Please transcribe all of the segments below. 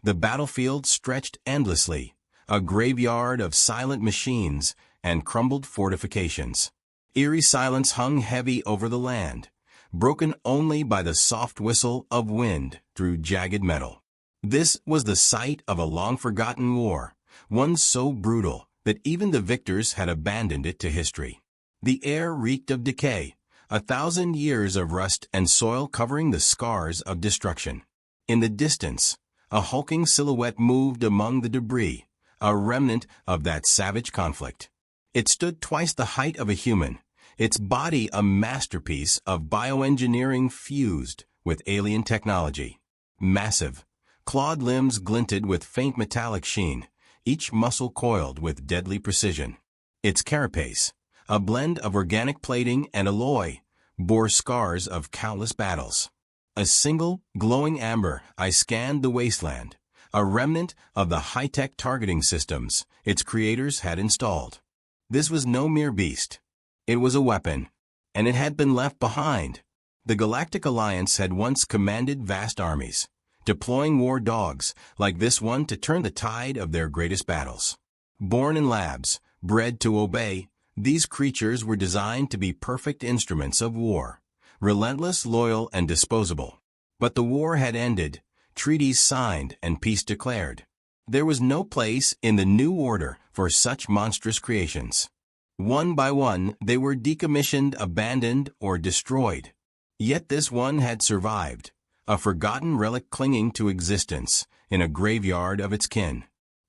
The battlefield stretched endlessly, a graveyard of silent machines and crumbled fortifications. Eerie silence hung heavy over the land, broken only by the soft whistle of wind through jagged metal. This was the site of a long-forgotten war, one so brutal that even the victors had abandoned it to history. The air reeked of decay, 1,000 years of rust and soil covering the scars of destruction. In the distance, a hulking silhouette moved among the debris, a remnant of that savage conflict. It stood twice the height of a human, its body a masterpiece of bioengineering fused with alien technology. Massive, clawed limbs glinted with faint metallic sheen, each muscle coiled with deadly precision. Its carapace, a blend of organic plating and alloy, bore scars of countless battles. A single, glowing amber eye scanned the wasteland, a remnant of the high-tech targeting systems its creators had installed. This was no mere beast. It was a weapon, and it had been left behind. The Galactic Alliance had once commanded vast armies, deploying war dogs like this one to turn the tide of their greatest battles. Born in labs, bred to obey, these creatures were designed to be perfect instruments of war, relentless, loyal, and disposable. But the war had ended, treaties signed, and peace declared. There was no place in the new order for such monstrous creations. One by one, they were decommissioned, abandoned, or destroyed. Yet this one had survived, a forgotten relic clinging to existence in a graveyard of its kin.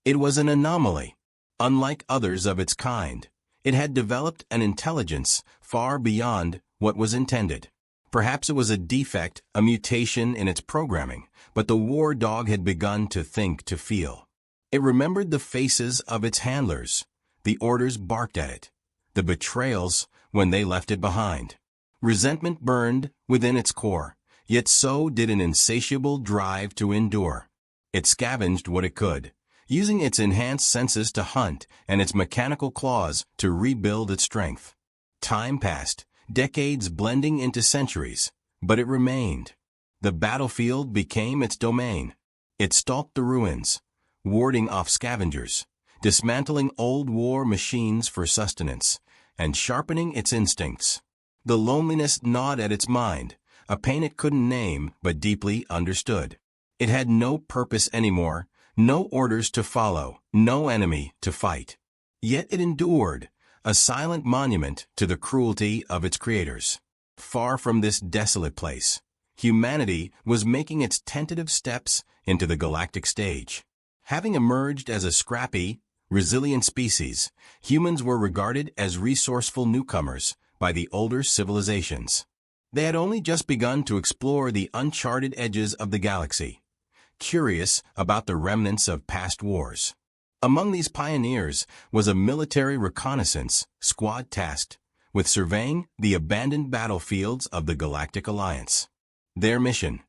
It was an anomaly. Unlike others of its kind, it had developed an intelligence far beyond what was intended. Perhaps it was a defect, a mutation in its programming, but the war dog had begun to think, to feel. It remembered the faces of its handlers, the orders barked at it, the betrayals when they left it behind. Resentment burned within its core, yet so did an insatiable drive to endure. It scavenged what it could, using its enhanced senses to hunt and its mechanical claws to rebuild its strength. Time passed, decades blending into centuries, but it remained. The battlefield became its domain. It stalked the ruins, warding off scavengers, dismantling old war machines for sustenance, and sharpening its instincts. The loneliness gnawed at its mind, a pain it couldn't name but deeply understood. It had no purpose anymore, no orders to follow, no enemy to fight. Yet it endured, a silent monument to the cruelty of its creators. Far from this desolate place, humanity was making its tentative steps into the galactic stage. Having emerged as a scrappy, resilient species, humans were regarded as resourceful newcomers by the older civilizations. They had only just begun to explore the uncharted edges of the galaxy, curious about the remnants of past wars. Among these pioneers was a military reconnaissance squad tasked with surveying the abandoned battlefields of the Galactic Alliance. Their mission: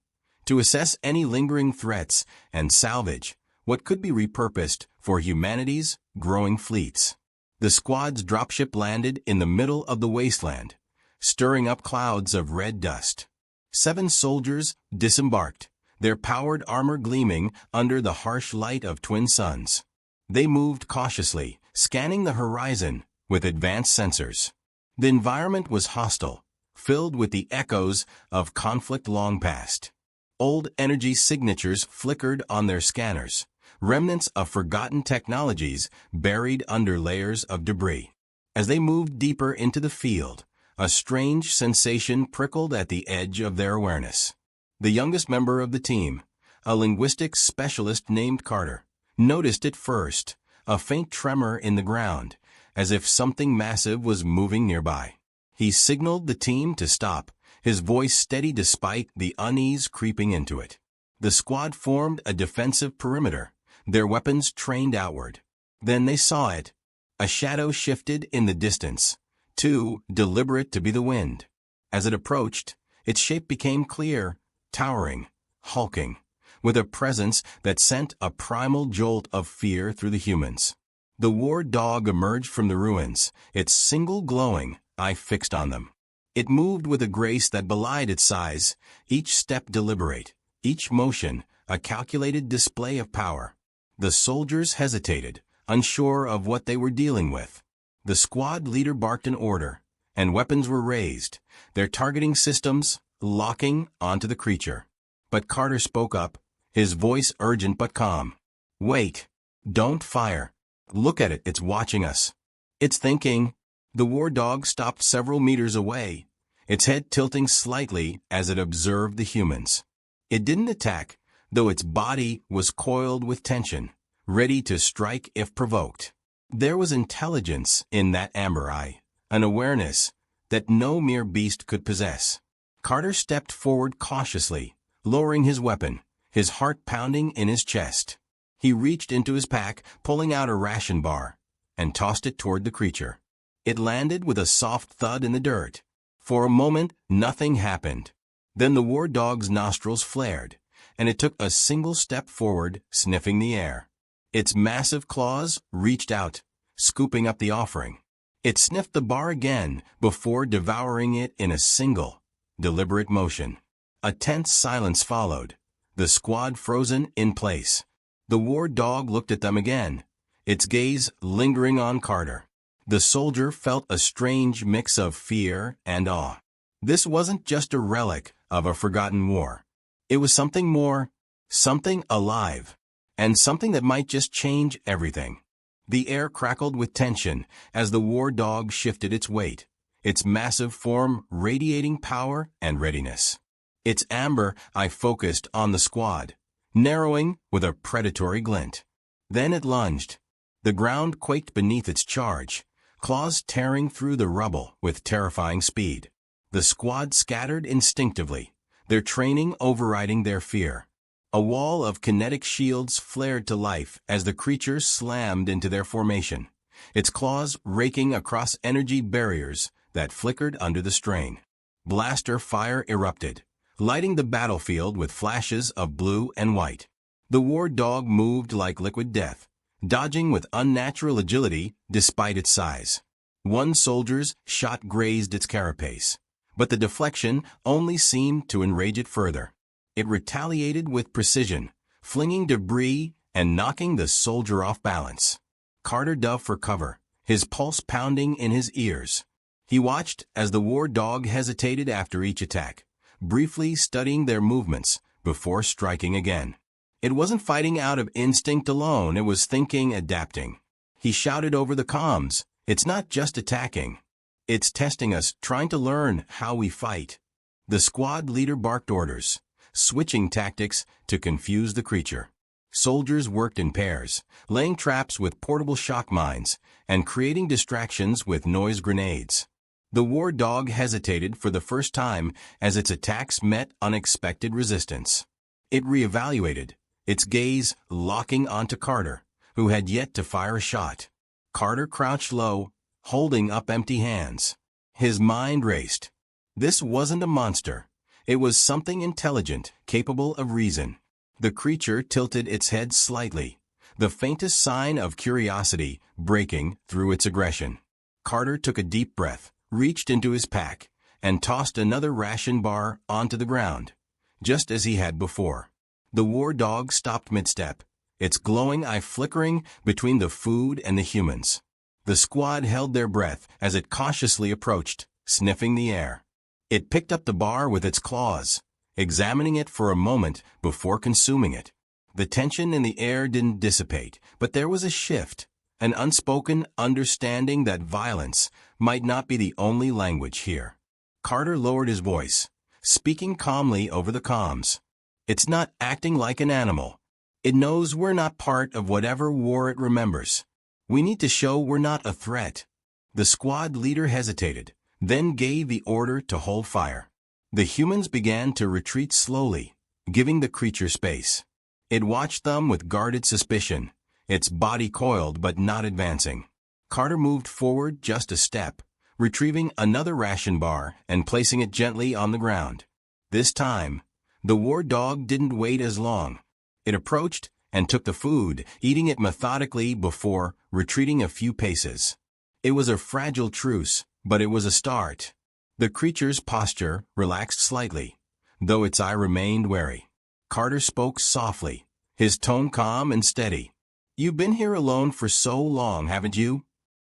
to assess any lingering threats and salvage what could be repurposed for humanity's growing fleets. The squad's dropship landed in the middle of the wasteland, stirring up clouds of red dust. 7 soldiers disembarked, their powered armor gleaming under the harsh light of twin suns. They moved cautiously, scanning the horizon with advanced sensors. The environment was hostile, filled with the echoes of conflict long past. Old energy signatures flickered on their scanners, remnants of forgotten technologies buried under layers of debris. As they moved deeper into the field, a strange sensation prickled at the edge of their awareness. The youngest member of the team, a linguistics specialist named Carter, noticed it first, a faint tremor in the ground, as if something massive was moving nearby. He signaled the team to stop, his voice steady despite the unease creeping into it. The squad formed a defensive perimeter, their weapons trained outward. Then they saw it. A shadow shifted in the distance, too deliberate to be the wind. As it approached, its shape became clear, towering, hulking, with a presence that sent a primal jolt of fear through the humans. The war dog emerged from the ruins, its single glowing eye fixed on them. It moved with a grace that belied its size, each step deliberate, each motion a calculated display of power. The soldiers hesitated, unsure of what they were dealing with. The squad leader barked an order, and weapons were raised, their targeting systems locking onto the creature. But Carter spoke up, his voice urgent but calm. "Wait. Don't fire. Look at it, it's watching us. It's thinking." The war dog stopped several meters away, its head tilting slightly as it observed the humans. It didn't attack, though its body was coiled with tension, ready to strike if provoked. There was intelligence in that amber eye, an awareness that no mere beast could possess. Carter stepped forward cautiously, lowering his weapon, his heart pounding in his chest. He reached into his pack, pulling out a ration bar, and tossed it toward the creature. It landed with a soft thud in the dirt. For a moment, nothing happened. Then the war dog's nostrils flared, and it took a single step forward, sniffing the air. Its massive claws reached out, scooping up the offering. It sniffed the bar again before devouring it in a single, deliberate motion. A tense silence followed, the squad frozen in place. The war dog looked at them again, its gaze lingering on Carter. The soldier felt a strange mix of fear and awe. This wasn't just a relic of a forgotten war. It was something more, something alive, and something that might just change everything. The air crackled with tension as the war dog shifted its weight, its massive form radiating power and readiness. Its amber eye focused on the squad, narrowing with a predatory glint. Then it lunged. The ground quaked beneath its charge, claws tearing through the rubble with terrifying speed. The squad scattered instinctively, their training overriding their fear. A wall of kinetic shields flared to life as the creature slammed into their formation, its claws raking across energy barriers that flickered under the strain. Blaster fire erupted, lighting the battlefield with flashes of blue and white. The war dog moved like liquid death, dodging with unnatural agility despite its size. One soldier's shot grazed its carapace, but the deflection only seemed to enrage it further. It retaliated with precision, flinging debris and knocking the soldier off balance. Carter dove for cover, his pulse pounding in his ears. He watched as the war dog hesitated after each attack, briefly studying their movements before striking again. It wasn't fighting out of instinct alone, it was thinking, adapting. He shouted over the comms, "It's not just attacking. It's testing us, trying to learn how we fight." The squad leader barked orders, switching tactics to confuse the creature. Soldiers worked in pairs, laying traps with portable shock mines and creating distractions with noise grenades. The war dog hesitated for the first time as its attacks met unexpected resistance. It reevaluated, its gaze locking onto Carter, who had yet to fire a shot. Carter crouched low, holding up empty hands. His mind raced. This wasn't a monster. It was something intelligent, capable of reason. The creature tilted its head slightly, the faintest sign of curiosity breaking through its aggression. Carter took a deep breath, reached into his pack, and tossed another ration bar onto the ground, just as he had before. The war dog stopped mid-step, its glowing eye flickering between the food and the humans. The squad held their breath as it cautiously approached, sniffing the air. It picked up the bar with its claws, examining it for a moment before consuming it. The tension in the air didn't dissipate, but there was a shift, an unspoken understanding that violence might not be the only language here. Carter lowered his voice, speaking calmly over the comms. "It's not acting like an animal. It knows we're not part of whatever war it remembers. We need to show we're not a threat." The squad leader hesitated, then gave the order to hold fire. The humans began to retreat slowly, giving the creature space. It watched them with guarded suspicion, its body coiled but not advancing. Carter moved forward just a step, retrieving another ration bar and placing it gently on the ground. This time, the war dog didn't wait as long. It approached and took the food, eating it methodically before retreating a few paces. It was a fragile truce, but it was a start. The creature's posture relaxed slightly, though its eye remained wary. Carter spoke softly, his tone calm and steady. "You've been here alone for so long, haven't you?"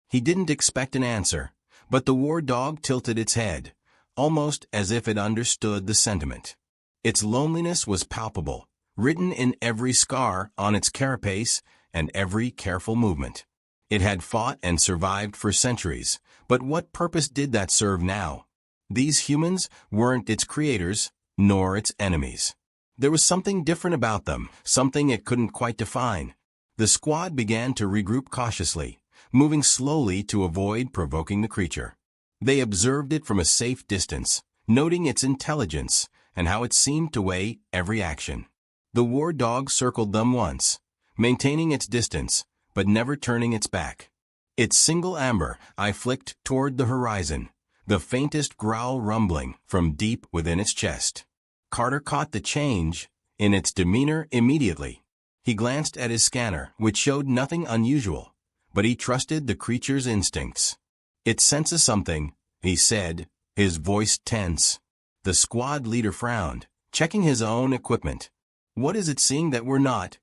He didn't expect an answer, but the war dog tilted its head, almost as if it understood the sentiment. Its loneliness was palpable, written in every scar on its carapace and every careful movement. It had fought and survived for centuries, but what purpose did that serve now? These humans weren't its creators, nor its enemies. There was something different about them, something it couldn't quite define. The squad began to regroup cautiously, moving slowly to avoid provoking the creature. They observed it from a safe distance, noting its intelligence and how it seemed to weigh every action. The war dog circled them once, maintaining its distance, but never turning its back. Its single amber eye flicked toward the horizon, the faintest growl rumbling from deep within its chest. Carter caught the change in its demeanor immediately. He glanced at his scanner, which showed nothing unusual, but he trusted the creature's instincts. "It senses something," he said, his voice tense. The squad leader frowned, checking his own equipment. "What is it seeing that we're not?"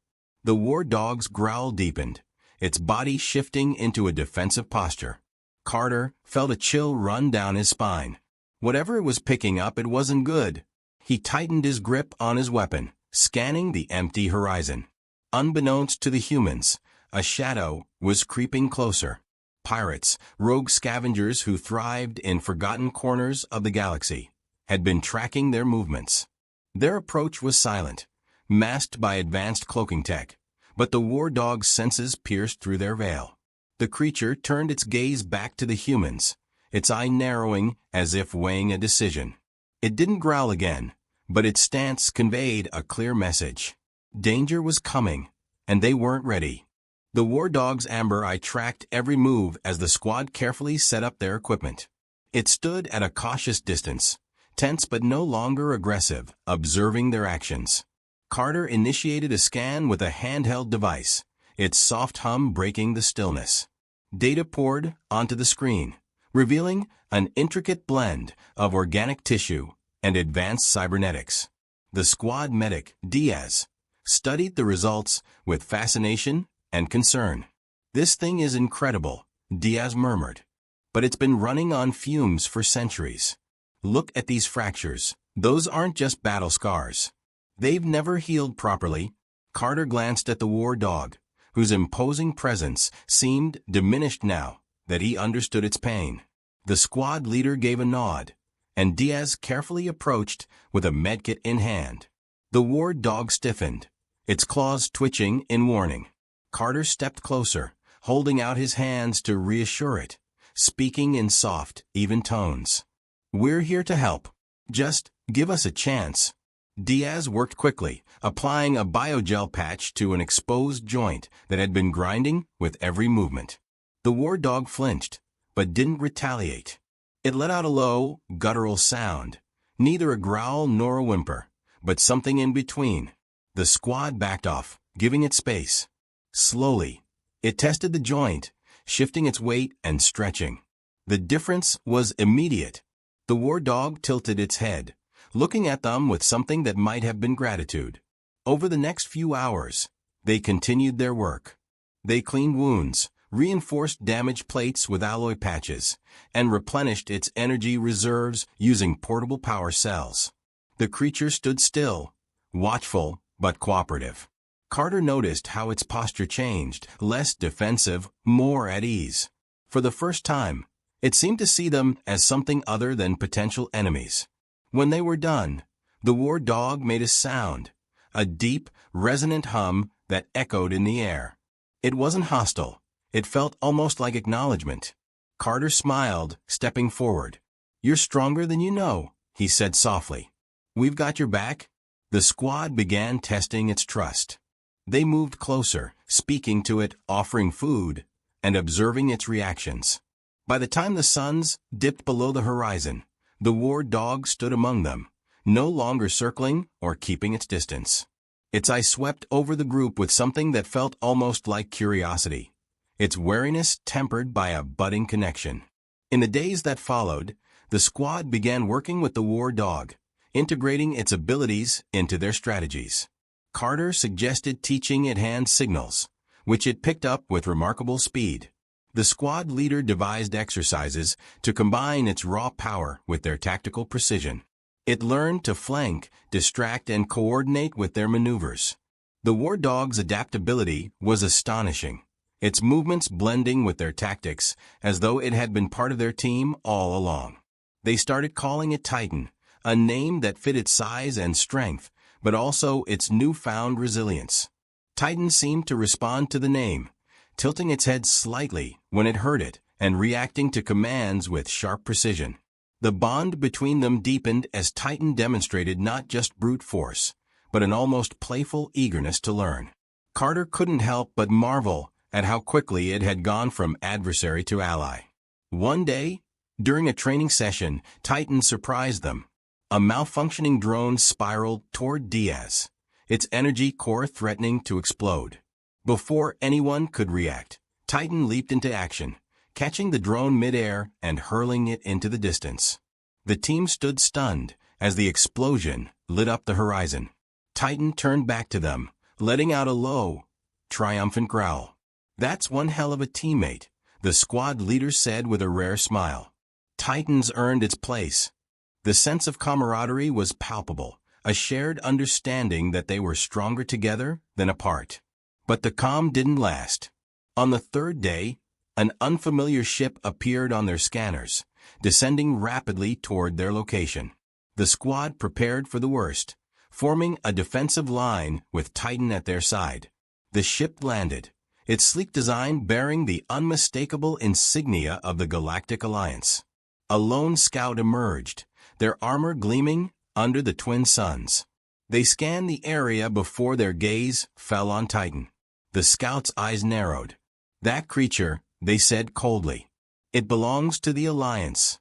The war dog's growl deepened, its body shifting into a defensive posture. Carter felt a chill run down his spine. Whatever it was picking up, it wasn't good. He tightened his grip on his weapon, scanning the empty horizon. Unbeknownst to the humans, a shadow was creeping closer. Pirates, rogue scavengers who thrived in forgotten corners of the galaxy, had been tracking their movements. Their approach was silent, masked by advanced cloaking tech, but the war dog's senses pierced through their veil. The creature turned its gaze back to the humans, its eye narrowing as if weighing a decision. It didn't growl again, but its stance conveyed a clear message. Danger was coming, and they weren't ready. The war dog's amber eye tracked every move as the squad carefully set up their equipment. It stood at a cautious distance, tense but no longer aggressive, observing their actions. Carter initiated a scan with a handheld device, its soft hum breaking the stillness. Data poured onto the screen, revealing an intricate blend of organic tissue and advanced cybernetics. The squad medic, Diaz, studied the results with fascination and concern. "This thing is incredible," Diaz murmured. "But it's been running on fumes for centuries. Look at these fractures. Those aren't just battle scars. They've never healed properly." Carter glanced at the war dog, whose imposing presence seemed diminished now that he understood its pain. The squad leader gave a nod, and Diaz carefully approached with a medkit in hand. The war dog stiffened, its claws twitching in warning. Carter stepped closer, holding out his hands to reassure it, speaking in soft, even tones. "We're here to help. Just give us a chance." Diaz worked quickly, applying a biogel patch to an exposed joint that had been grinding with every movement. The war dog flinched, but didn't retaliate. It let out a low, guttural sound, neither a growl nor a whimper, but something in between. The squad backed off, giving it space. Slowly, it tested the joint, shifting its weight and stretching. The difference was immediate. The war dog tilted its head, looking at them with something that might have been gratitude. Over the next few hours, they continued their work. They cleaned wounds, reinforced damaged plates with alloy patches, and replenished its energy reserves using portable power cells. The creature stood still, watchful but cooperative. Carter noticed how its posture changed, less defensive, more at ease. For the first time, it seemed to see them as something other than potential enemies. When they were done, the war dog made a sound, a deep, resonant hum that echoed in the air. It wasn't hostile. It felt almost like acknowledgement. Carter smiled, stepping forward. "You're stronger than you know," he said softly. "We've got your back." The squad began testing its trust. They moved closer, speaking to it, offering food, and observing its reactions. By the time the suns dipped below the horizon, the war dog stood among them, no longer circling or keeping its distance. Its eye swept over the group with something that felt almost like curiosity, its wariness tempered by a budding connection. In the days that followed, the squad began working with the war dog, integrating its abilities into their strategies. Carter suggested teaching it hand signals, which it picked up with remarkable speed. The squad leader devised exercises to combine its raw power with their tactical precision. It learned to flank, distract, and coordinate with their maneuvers. The war dog's adaptability was astonishing, its movements blending with their tactics as though it had been part of their team all along. They started calling it Titan, a name that fit its size and strength, but also its newfound resilience. Titan seemed to respond to the name, tilting its head slightly when it heard it and reacting to commands with sharp precision. The bond between them deepened as Titan demonstrated not just brute force, but an almost playful eagerness to learn. Carter couldn't help but marvel at how quickly it had gone from adversary to ally. One day, during a training session, Titan surprised them. A malfunctioning drone spiraled toward Diaz, its energy core threatening to explode. Before anyone could react, Titan leaped into action, catching the drone midair and hurling it into the distance. The team stood stunned as the explosion lit up the horizon. Titan turned back to them, letting out a low, triumphant growl. "That's one hell of a teammate," the squad leader said with a rare smile. Titan's earned its place. The sense of camaraderie was palpable, a shared understanding that they were stronger together than apart. But the calm didn't last. On the third day, an unfamiliar ship appeared on their scanners, descending rapidly toward their location. The squad prepared for the worst, forming a defensive line with Titan at their side. The ship landed, its sleek design bearing the unmistakable insignia of the Galactic Alliance. A lone scout emerged, their armor gleaming under the twin suns. They scanned the area before their gaze fell on Titan. The scout's eyes narrowed. "That creature," they said coldly. "It belongs to the Alliance."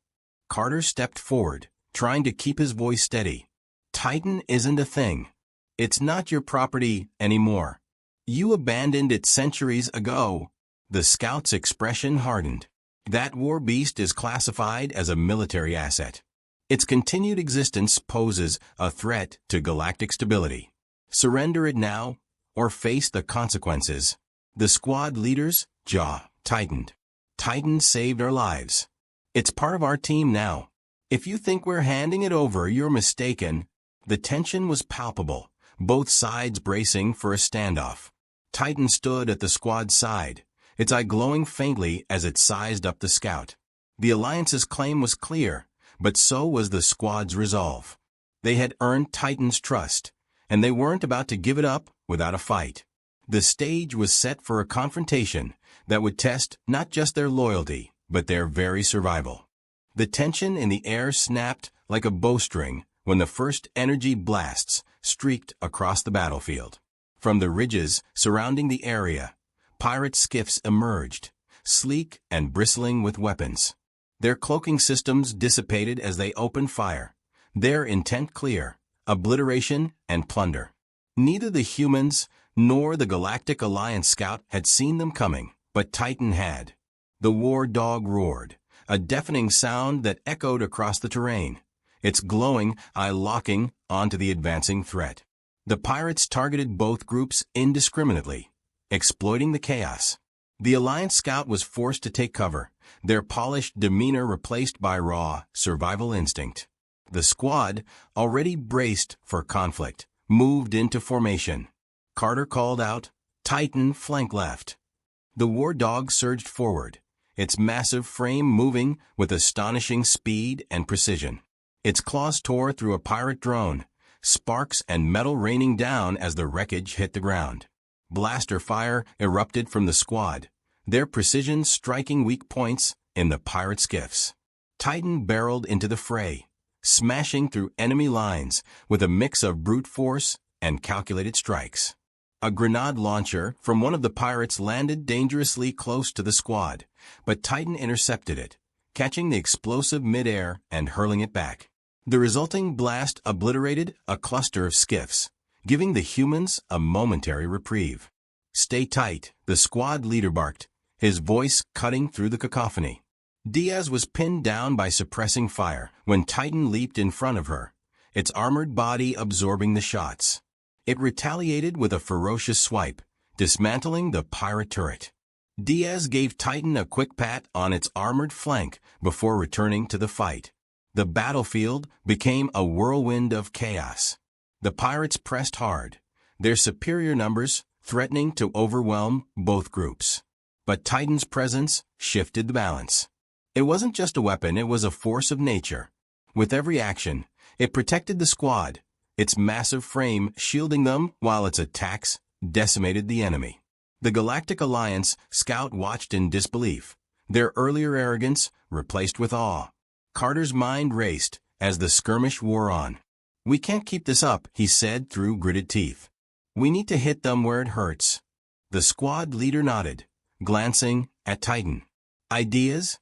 Carter stepped forward, trying to keep his voice steady. "Titan isn't a thing. It's not your property anymore. You abandoned it centuries ago." The scout's expression hardened. "That war beast is classified as a military asset. Its continued existence poses a threat to galactic stability. Surrender it now, or face the consequences." The squad leader's jaw tightened. "Titan saved our lives. It's part of our team now. If you think we're handing it over, you're mistaken." The tension was palpable, both sides bracing for a standoff. Titan stood at the squad's side, its eye glowing faintly as it sized up the scout. The Alliance's claim was clear, but so was the squad's resolve. They had earned Titan's trust, and they weren't about to give it up without a fight. The stage was set for a confrontation that would test not just their loyalty, but their very survival. The tension in the air snapped like a bowstring when the first energy blasts streaked across the battlefield. From the ridges surrounding the area, pirate skiffs emerged, sleek and bristling with weapons. Their cloaking systems dissipated as they opened fire, their intent clear: obliteration and plunder. Neither the humans nor the Galactic Alliance scout had seen them coming, but Titan had. The war dog roared, a deafening sound that echoed across the terrain, its glowing eye locking onto the advancing threat. The pirates targeted both groups indiscriminately, exploiting the chaos. The Alliance scout was forced to take cover, their polished demeanor replaced by raw survival instinct. The squad, already braced for conflict, moved into formation. Carter called out, "Titan, flank left." The war dog surged forward, its massive frame moving with astonishing speed and precision. Its claws tore through a pirate drone, sparks and metal raining down as the wreckage hit the ground. Blaster fire erupted from the squad, their precision striking weak points in the pirate skiffs. Titan barreled into the fray, smashing through enemy lines with a mix of brute force and calculated strikes. A grenade launcher from one of the pirates landed dangerously close to the squad, but Titan intercepted it, catching the explosive midair and hurling it back. The resulting blast obliterated a cluster of skiffs, giving the humans a momentary reprieve. "Stay tight," the squad leader barked, his voice cutting through the cacophony. Diaz was pinned down by suppressing fire when Titan leaped in front of her, its armored body absorbing the shots. It retaliated with a ferocious swipe, dismantling the pirate turret. Diaz gave Titan a quick pat on its armored flank before returning to the fight. The battlefield became a whirlwind of chaos. The pirates pressed hard, their superior numbers threatening to overwhelm both groups. But Titan's presence shifted the balance. It wasn't just a weapon, it was a force of nature. With every action, it protected the squad, its massive frame shielding them while its attacks decimated the enemy. The Galactic Alliance scout watched in disbelief, their earlier arrogance replaced with awe. Carter's mind raced as the skirmish wore on. "We can't keep this up," he said through gritted teeth. "We need to hit them where it hurts." The squad leader nodded, glancing at Titan. "Ideas?"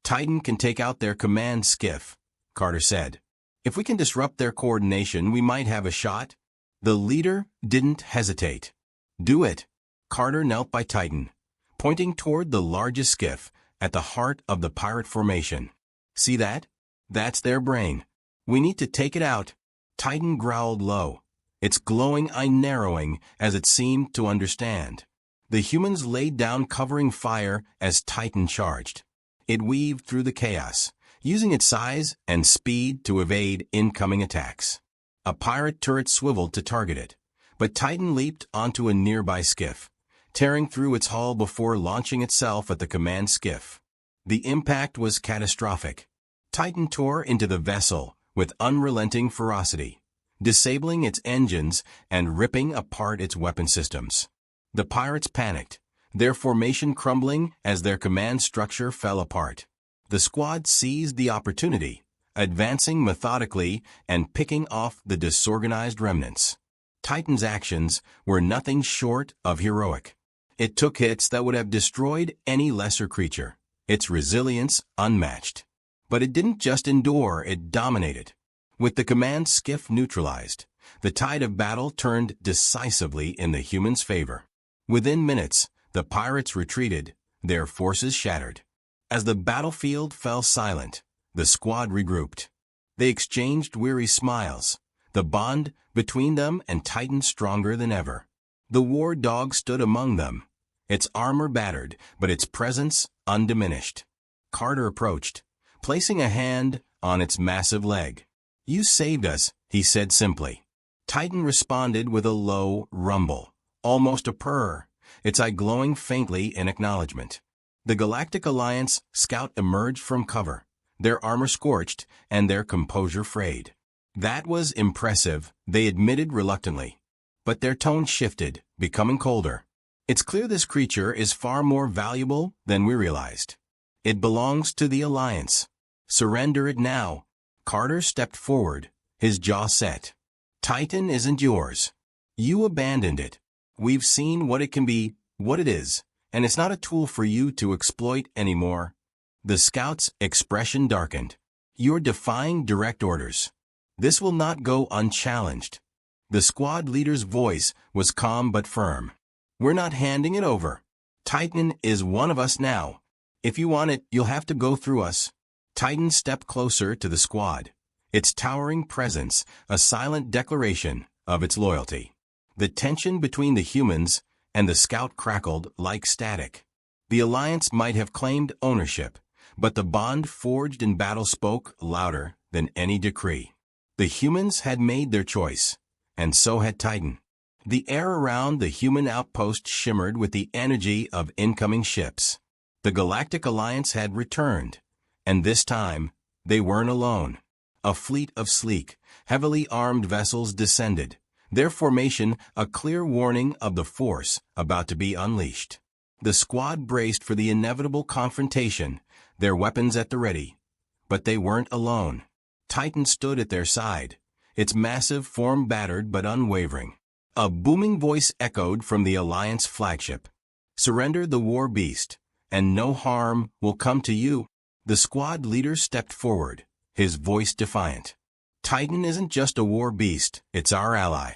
"Titan can take out their command skiff," Carter said. "If we can disrupt their coordination, we might have a shot." The leader didn't hesitate. "Do it." Carter knelt by Titan, pointing toward the largest skiff at the heart of the pirate formation. "See that? That's their brain. We need to take it out." Titan growled low, its glowing eye narrowing as it seemed to understand. The humans laid down covering fire as Titan charged. It weaved through the chaos, using its size and speed to evade incoming attacks. A pirate turret swiveled to target it, but Titan leaped onto a nearby skiff, tearing through its hull before launching itself at the command skiff. The impact was catastrophic. Titan tore into the vessel with unrelenting ferocity, disabling its engines and ripping apart its weapon systems. The pirates panicked, their formation crumbling as their command structure fell apart. The squad seized the opportunity, advancing methodically and picking off the disorganized remnants. Titan's actions were nothing short of heroic. It took hits that would have destroyed any lesser creature, its resilience unmatched. But it didn't just endure, it dominated. With the command skiff neutralized, the tide of battle turned decisively in the humans' favor. Within minutes, the pirates retreated, their forces shattered. As the battlefield fell silent, the squad regrouped. They exchanged weary smiles, the bond between them and Titan stronger than ever. The war dog stood among them, its armor battered, but its presence undiminished. Carter approached, placing a hand on its massive leg. "You saved us," he said simply. Titan responded with a low rumble, almost a purr, its eye glowing faintly in acknowledgement. The Galactic Alliance scout emerged from cover, their armor scorched and their composure frayed. That was impressive, they admitted reluctantly. But their tone shifted, becoming colder. "It's clear this creature is far more valuable than we realized. It belongs to the Alliance. Surrender it now." Carter stepped forward, his jaw set. "Titan isn't yours. You abandoned it. We've seen what it can be, what it is, and it's not a tool for you to exploit anymore." The scout's expression darkened. "You're defying direct orders. This will not go unchallenged." The squad leader's voice was calm but firm. "We're not handing it over. Titan is one of us now. If you want it, you'll have to go through us." Titan stepped closer to the squad, its towering presence a silent declaration of its loyalty. The tension between the humans and the scout crackled like static. The Alliance might have claimed ownership, but the bond forged in battle spoke louder than any decree. The humans had made their choice, and so had Titan. The air around the human outpost shimmered with the energy of incoming ships. The Galactic Alliance had returned, and this time, they weren't alone. A fleet of sleek, heavily armed vessels descended, their formation a clear warning of the force about to be unleashed. The squad braced for the inevitable confrontation, their weapons at the ready. But they weren't alone. Titan stood at their side, its massive form battered but unwavering. A booming voice echoed from the Alliance flagship. "Surrender the war beast, and no harm will come to you." The squad leader stepped forward, his voice defiant. "Titan isn't just a war beast, it's our ally.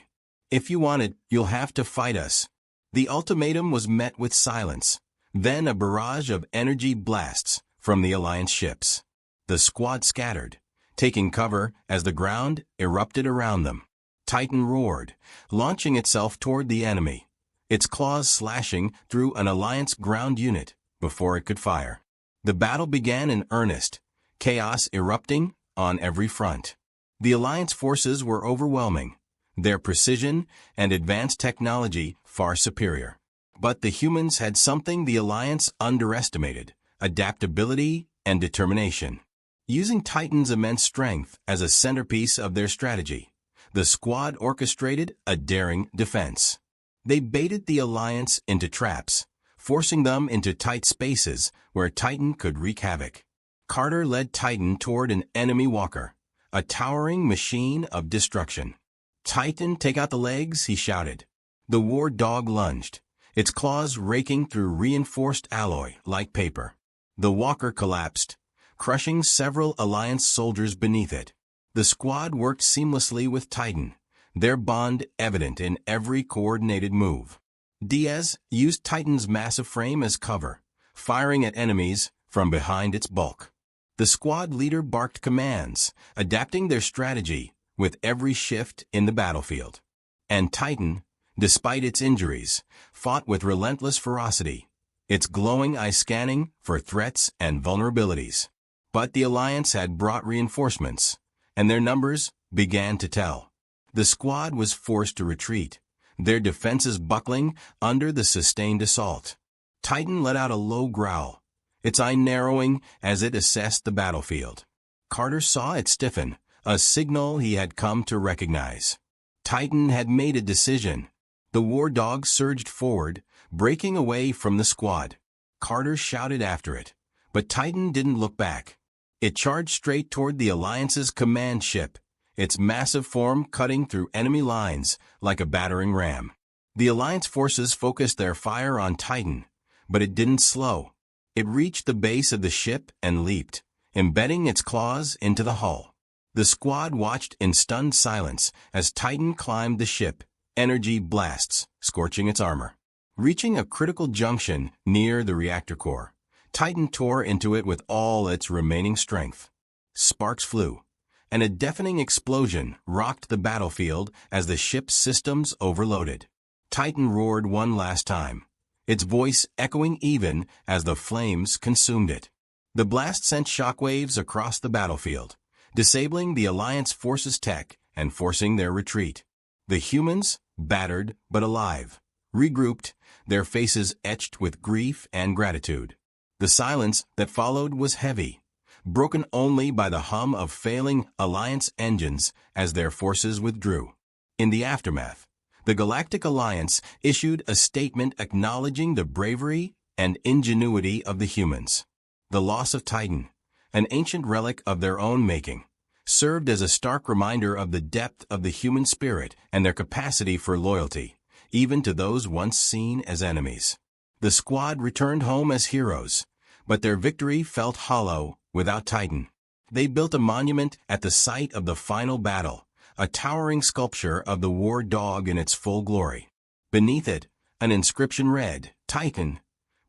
If you want it, you'll have to fight us." The ultimatum was met with silence, then a barrage of energy blasts from the Alliance ships. The squad scattered, taking cover as the ground erupted around them. Titan roared, launching itself toward the enemy, its claws slashing through an Alliance ground unit before it could fire. The battle began in earnest, chaos erupting on every front. The Alliance forces were overwhelming, their precision and advanced technology far superior. But the humans had something the Alliance underestimated: adaptability and determination. Using Titan's immense strength as a centerpiece of their strategy, the squad orchestrated a daring defense. They baited the Alliance into traps, forcing them into tight spaces where Titan could wreak havoc. Carter led Titan toward an enemy walker, a towering machine of destruction. "Titan, take out the legs," he shouted. The war dog lunged, its claws raking through reinforced alloy like paper. The walker collapsed, crushing several Alliance soldiers beneath it. The squad worked seamlessly with Titan, their bond evident in every coordinated move. Diaz used Titan's massive frame as cover, firing at enemies from behind its bulk. The squad leader barked commands, adapting their strategy with every shift in the battlefield. And Titan, despite its injuries, fought with relentless ferocity, its glowing eye scanning for threats and vulnerabilities. But the Alliance had brought reinforcements, and their numbers began to tell. The squad was forced to retreat, their defenses buckling under the sustained assault. Titan let out a low growl, its eye narrowing as it assessed the battlefield. Carter saw it stiffen, a signal he had come to recognize. Titan had made a decision. The war dog surged forward, breaking away from the squad. Carter shouted after it, but Titan didn't look back. It charged straight toward the Alliance's command ship, its massive form cutting through enemy lines like a battering ram. The Alliance forces focused their fire on Titan, but it didn't slow. It reached the base of the ship and leaped, embedding its claws into the hull. The squad watched in stunned silence as Titan climbed the ship, energy blasts scorching its armor. Reaching a critical junction near the reactor core, Titan tore into it with all its remaining strength. Sparks flew, and a deafening explosion rocked the battlefield as the ship's systems overloaded. Titan roared one last time, its voice echoing even as the flames consumed it. The blast sent shockwaves across the battlefield, disabling the Alliance forces' tech and forcing their retreat. The humans, battered but alive, regrouped, their faces etched with grief and gratitude. The silence that followed was heavy, broken only by the hum of failing Alliance engines as their forces withdrew. In the aftermath, the Galactic Alliance issued a statement acknowledging the bravery and ingenuity of the humans. The loss of Titan, an ancient relic of their own making, served as a stark reminder of the depth of the human spirit and their capacity for loyalty, even to those once seen as enemies. The squad returned home as heroes, but their victory felt hollow without Titan. They built a monument at the site of the final battle, a towering sculpture of the war dog in its full glory. Beneath it, an inscription read, "Titan,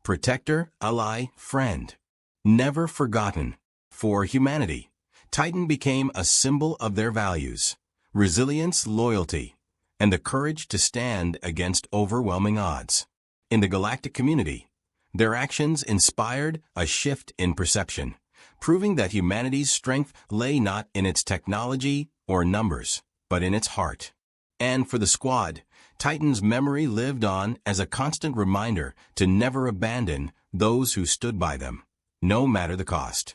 protector, ally, friend, never forgotten." For humanity, Titan became a symbol of their values, resilience, loyalty, and the courage to stand against overwhelming odds. In the galactic community, their actions inspired a shift in perception, proving that humanity's strength lay not in its technology or numbers, but in its heart. And for the squad, Titan's memory lived on as a constant reminder to never abandon those who stood by them, no matter the cost.